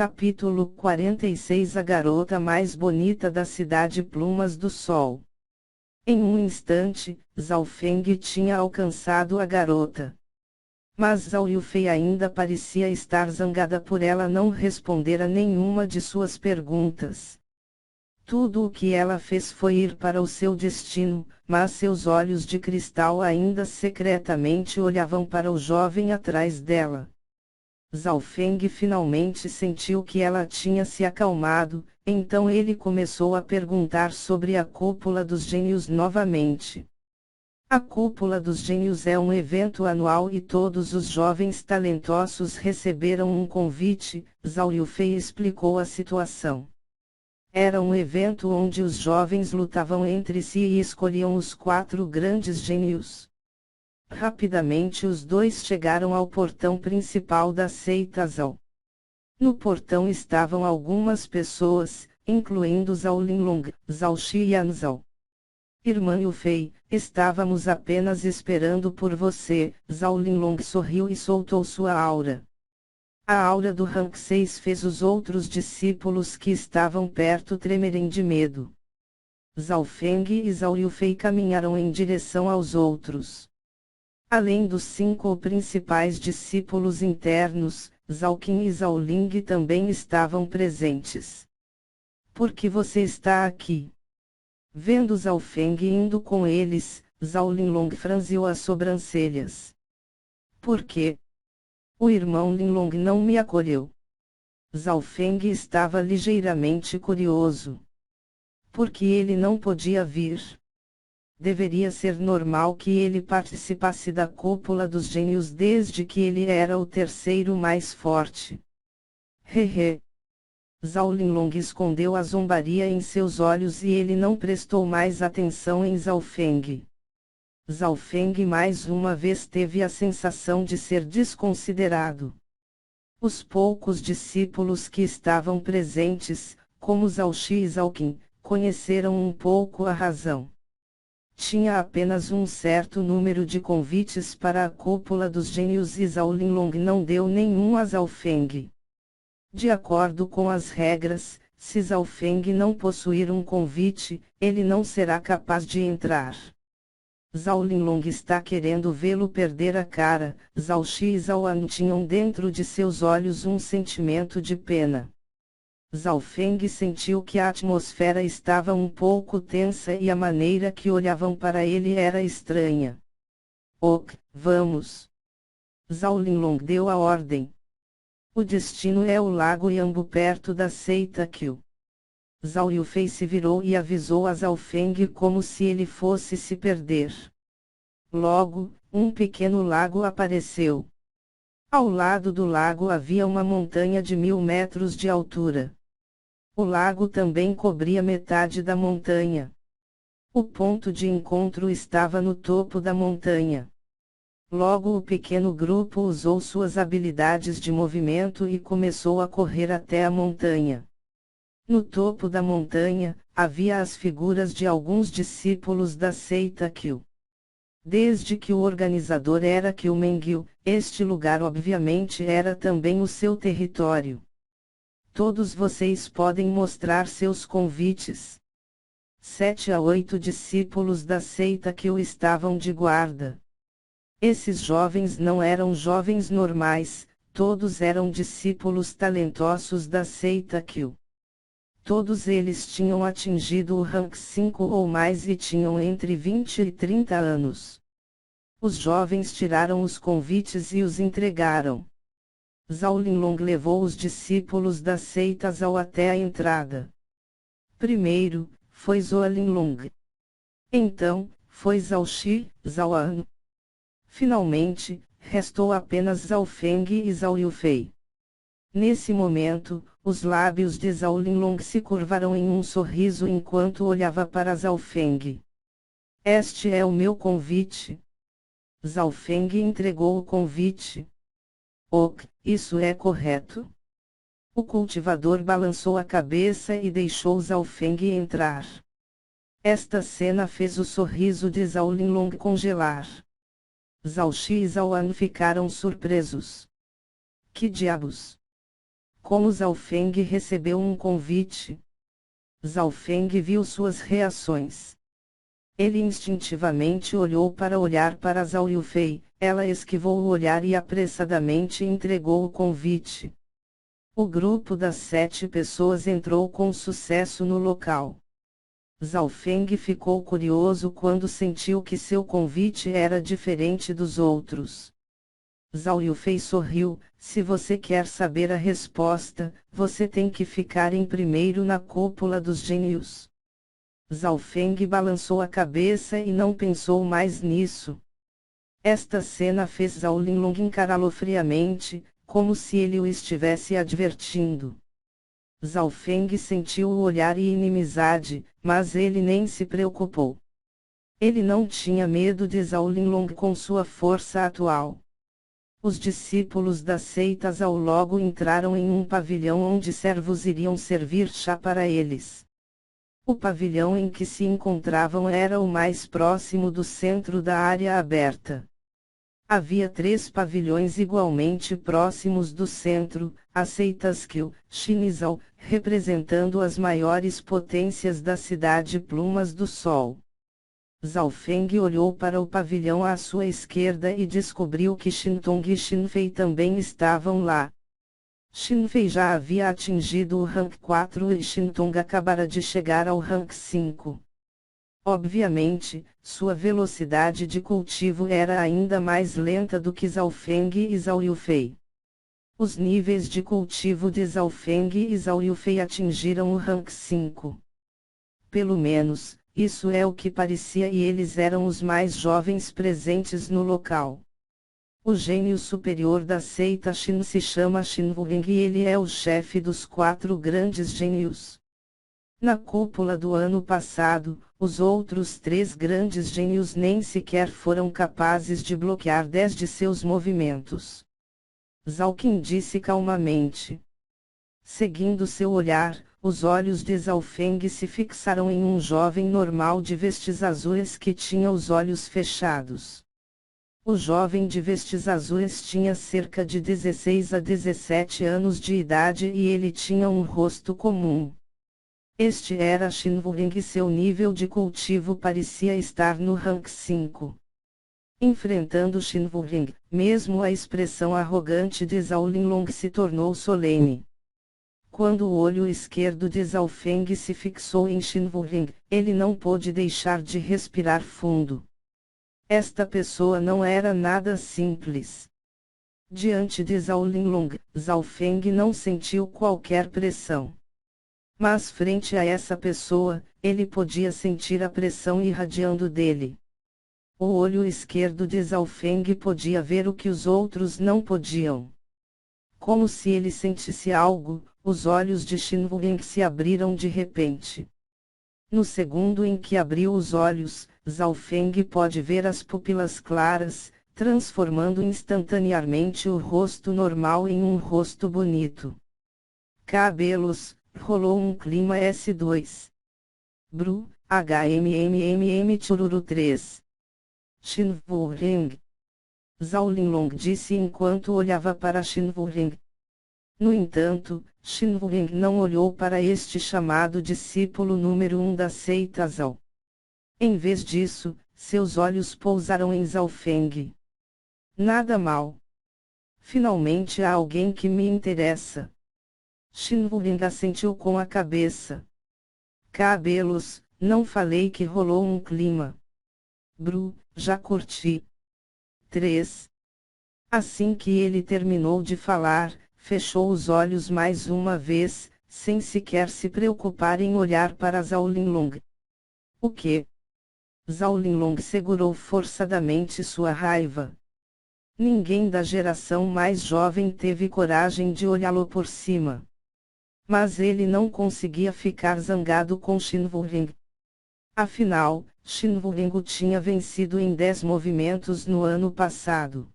Capítulo 46 A garota mais bonita da cidade. Plumas do sol. Em um instante, Zhao Feng tinha alcançado a garota. Mas Zhao Yufei ainda parecia estar zangada por ela não responder a nenhuma de suas perguntas. Tudo o que ela fez foi ir para o seu destino, mas seus olhos de cristal ainda secretamente olhavam para o jovem atrás dela. Zhao Feng finalmente sentiu que ela tinha se acalmado, então ele começou a perguntar sobre a Cúpula dos Gênios novamente. A Cúpula dos Gênios é um evento anual e todos os jovens talentosos receberam um convite. Zhao Yufei explicou a situação. Era um evento onde os jovens lutavam entre si e escolhiam os 4 grandes gênios. Rapidamente os dois chegaram ao portão principal da seita Zhao. No portão estavam algumas pessoas, incluindo Zhao Linlong, Zhao Shi e An Zhao. Irmã Yufei, estávamos apenas esperando por você. Zhao Linlong sorriu e soltou sua aura. A aura do Rank 6 fez os outros discípulos que estavam perto tremerem de medo. Zhao Feng e Zhao Yufei caminharam em direção aos outros. Além dos 5 principais discípulos internos, Zhao Qin e Zhao Ling também estavam presentes. Por que você está aqui? Vendo Zhao Feng indo com eles, Zhao Linlong franziu as sobrancelhas. Por quê? O irmão Linlong não me acolheu. Zhao Feng estava ligeiramente curioso. Por que ele não podia vir? Deveria ser normal que ele participasse da Cúpula dos Gênios desde que ele era o terceiro mais forte. Hehe. Zhao Linlong escondeu a zombaria em seus olhos e ele não prestou mais atenção em Zhao Feng. Zhao Feng mais uma vez teve a sensação de ser desconsiderado. Os poucos discípulos que estavam presentes, como Zhao Shi e Zhao Qin, conheceram um pouco a razão. Tinha apenas um certo número de convites para a Cúpula dos Gênios e Zhao Linlong não deu nenhum a Zhao Feng. De acordo com as regras, se Zhao Feng não possuir um convite, ele não será capaz de entrar. Zhao Linlong está querendo vê-lo perder a cara. Zhao Shi e Zhao An tinham dentro de seus olhos um sentimento de pena. Zhao Feng sentiu que a atmosfera estava um pouco tensa e a maneira que olhavam para ele era estranha. Ok, vamos. Zhao Linlong deu a ordem. O destino é o Lago Yambu perto da seita Qiu. Zhao Yufei se virou e avisou a Zhao Feng como se ele fosse se perder. Logo, um pequeno lago apareceu. Ao lado do lago havia uma montanha de 1000 metros de altura. O lago também cobria metade da montanha. O ponto de encontro estava no topo da montanha. Logo o pequeno grupo usou suas habilidades de movimento e começou a correr até a montanha. No topo da montanha, havia as figuras de alguns discípulos da seita Qiu. Desde que o organizador era Qiu Mengyu, este lugar obviamente era também o seu território. Todos vocês podem mostrar seus convites. 7 a 8 discípulos da seita Qiu estavam de guarda. Esses jovens não eram jovens normais, todos eram discípulos talentosos da seita Qiu. Todos eles tinham atingido o rank 5 ou mais e tinham entre 20 e 30 anos. Os jovens tiraram os convites e os entregaram. Zhao Linlong levou os discípulos da seita Zhao até a entrada. Primeiro, foi Zhao Linlong. Então, foi Zhao Shi, Zhao An. Finalmente, restou apenas Zhao Feng e Zhao Yufei. Nesse momento, os lábios de Zhao Linlong se curvaram em um sorriso enquanto olhava para Zhao Feng. Este é o meu convite. Zhao Feng entregou o convite. Ok, isso é correto? O cultivador balançou a cabeça e deixou Zhao Feng entrar. Esta cena fez o sorriso de Zhao Linlong congelar. Zhao Shi e Zhao An ficaram surpresos. Que diabos? como Zhao Feng recebeu um convite. Zhao Feng viu suas reações. Ele instintivamente olhou para Zhao Yufei, ela esquivou o olhar e apressadamente entregou o convite. O grupo das 7 pessoas entrou com sucesso no local. Zhao Feng ficou curioso quando sentiu que seu convite era diferente dos outros. Zhao Yufei sorriu: se você quer saber a resposta, você tem que ficar em primeiro na cúpula dos gênios. Zhao Feng balançou a cabeça e não pensou mais nisso. Esta cena fez Zhao Linlong encará-lo friamente, como se ele o estivesse advertindo. Zhao Feng sentiu o olhar e inimizade, mas ele nem se preocupou. Ele não tinha medo de Zhao Linlong com sua força atual. Os discípulos da seita Zhao logo entraram em um pavilhão onde servos iriam servir chá para eles. O pavilhão em que se encontravam era o mais próximo do centro da área aberta. Havia 3 pavilhões igualmente próximos do centro, as seitas Qiu, Xin e Zhao, representando as maiores potências da cidade Plumas do Sol. Zhao Feng olhou para o pavilhão à sua esquerda e descobriu que Xintong e Xinfei também estavam lá. Xinfei já havia atingido o rank 4 e Xintong acabara de chegar ao rank 5. Obviamente, sua velocidade de cultivo era ainda mais lenta do que Zhao Feng e Zhao Yufei. Os níveis de cultivo de Zhao Feng e Zhao Yufei atingiram o rank 5. Pelo menos, isso é o que parecia e eles eram os mais jovens presentes no local. O gênio superior da seita Xin se chama Xin Wuling e ele é o chefe dos 4 grandes gênios. Na cúpula do ano passado, os outros 3 grandes gênios nem sequer foram capazes de bloquear 10 de seus movimentos. Zhao Qin disse calmamente. Seguindo seu olhar, os olhos de Zhao Feng se fixaram em um jovem normal de vestes azuis que tinha os olhos fechados. O jovem de vestes azuis tinha cerca de 16 a 17 anos de idade e ele tinha um rosto comum. Este era Xin Wuling e seu nível de cultivo parecia estar no rank 5. Enfrentando Xin Wuling, mesmo a expressão arrogante de Zhao Linlong se tornou solene. Quando o olho esquerdo de Zhao Feng se fixou em Xin Wuling, ele não pôde deixar de respirar fundo. Esta pessoa não era nada simples. Diante de Zhao Linlong, Zhao Feng não sentiu qualquer pressão. Mas frente a essa pessoa, ele podia sentir a pressão irradiando dele. O olho esquerdo de Zhao Feng podia ver o que os outros não podiam. Como se ele sentisse algo, os olhos de Xin Wuling se abriram de repente. No segundo em que abriu os olhos, Zhao Feng pôde ver as pupilas claras, transformando instantaneamente o rosto normal em um rosto bonito. Cabelos. Rolou um clima S2. Bru, HMMMM Chururu 3. Xin Wuling. Zhao Linlong disse enquanto olhava para Xin Wuling. No entanto, Xin Wuling não olhou para este chamado discípulo número 1 da seita Zhao. Em vez disso, seus olhos pousaram em Zhao Feng. Nada mal. Finalmente há alguém que me interessa. Xin Wuling assentiu com a cabeça. Cabelos, não falei que rolou um clima. Bru, já curti. 3. Assim que ele terminou de falar, fechou os olhos mais uma vez, sem sequer se preocupar em olhar para Zhao Linlong. O que? Zhao Linlong segurou forçadamente sua raiva. Ninguém da geração mais jovem teve coragem de olhá-lo por cima. Mas ele não conseguia ficar zangado com Xin Wuling. Afinal, Xin Wuling o tinha vencido em 10 movimentos no ano passado.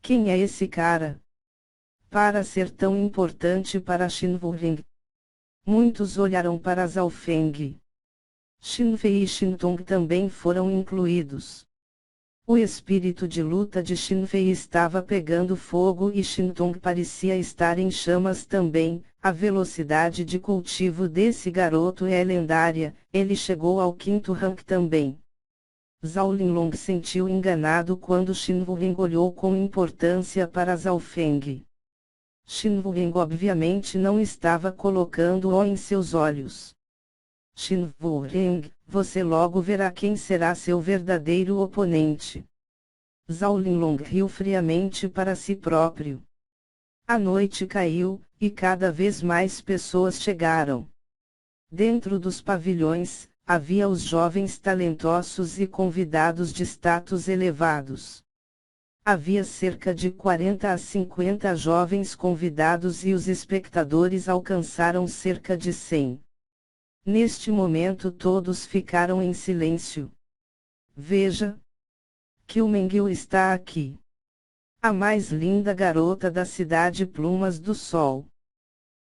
Quem é esse cara? Para ser tão importante para Xin Wuling. Muitos olharam para Zhao Feng. Xinfei e Xintong também foram incluídos. O espírito de luta de Xinfei estava pegando fogo e Xintong parecia estar em chamas também. A velocidade de cultivo desse garoto é lendária, ele chegou ao 5º rank também. Zhao Linlong sentiu enganado quando Xin Wuling olhou com importância para Zhao Feng. Xin Wuling obviamente não estava colocando-o em seus olhos. Xin Wuling, você logo verá quem será seu verdadeiro oponente. Zhao Linlong riu friamente para si próprio. A noite caiu, e cada vez mais pessoas chegaram. Dentro dos pavilhões, havia os jovens talentosos e convidados de status elevados. Havia cerca de 40 a 50 jovens convidados e os espectadores alcançaram cerca de 100. Neste momento todos ficaram em silêncio. Veja! Qiu Mengyu está aqui. A mais linda garota da cidade Plumas do Sol.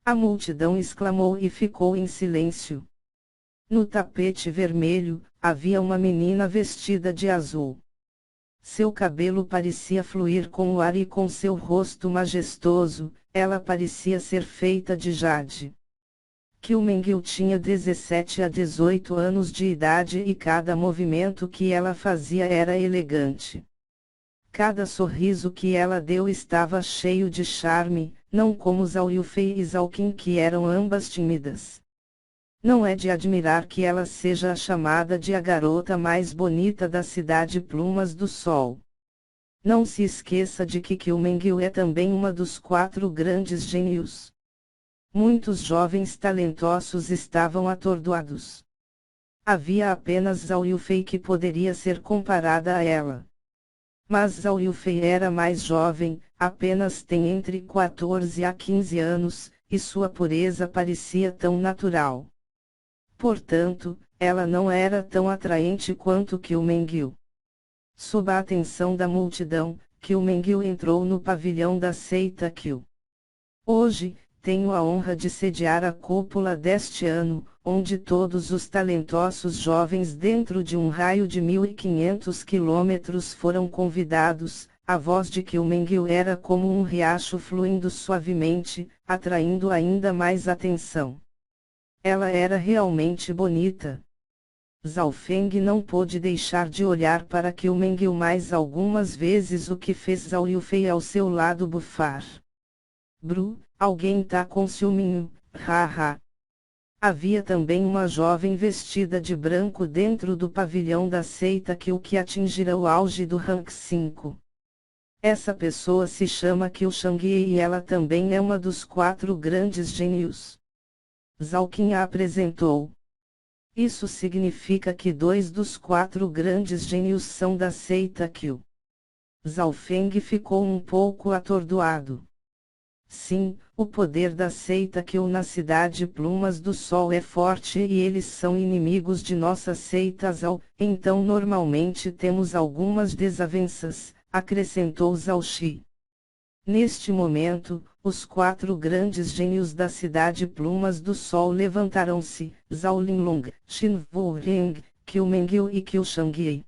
A multidão exclamou e ficou em silêncio. No tapete vermelho, havia uma menina vestida de azul. Seu cabelo parecia fluir com o ar e com seu rosto majestoso, ela parecia ser feita de jade. Qiu Mengyu tinha 17 a 18 anos de idade e cada movimento que ela fazia era elegante. Cada sorriso que ela deu estava cheio de charme, não como Zhao Yufei e Zhao Qin que eram ambas tímidas. Não é de admirar que ela seja a chamada de a garota mais bonita da cidade Plumas do Sol. Não se esqueça de que Qiu Mengyu é também uma dos 4 grandes gênios. Muitos jovens talentosos estavam atordoados. Havia apenas Zhao Yufei que poderia ser comparada a ela. Mas Zhao Yufei era mais jovem, apenas tem entre 14 a 15 anos, e sua pureza parecia tão natural. Portanto, ela não era tão atraente quanto Qiu Mengyu. Sob a atenção da multidão, Qiu Mengyu entrou no pavilhão da seita Qiu. Hoje, tenho a honra de sediar a cúpula deste ano, onde todos os talentosos jovens dentro de um raio de 1.500 quilômetros foram convidados. A voz de Qiu Mengyu era como um riacho fluindo suavemente, atraindo ainda mais atenção. Ela era realmente bonita. Zhao Feng não pôde deixar de olhar para Qiu Mengyu mais algumas vezes, o que fez Zhao Yufei ao seu lado bufar. Bru, alguém tá com ciúminho, haha. Havia também uma jovem vestida de branco dentro do pavilhão da seita Qiu que atingira o auge do rank 5. Essa pessoa se chama Qiu Shangye e ela também é uma dos 4 grandes gênios. Zhao Qin a apresentou. Isso significa que 2 dos 4 grandes gênios são da seita Qiu. Zhao Feng ficou um pouco atordoado. Sim, o poder da seita Qiu na cidade Plumas do Sol é forte e eles são inimigos de nossa seita Zhao, então normalmente temos algumas desavenças, acrescentou Zhao Shi. Neste momento, os 4 grandes gênios da cidade Plumas do Sol levantaram-se, Zhao Linlong, Xin Wuling, Qiu Mengyu e Qiu Shangye.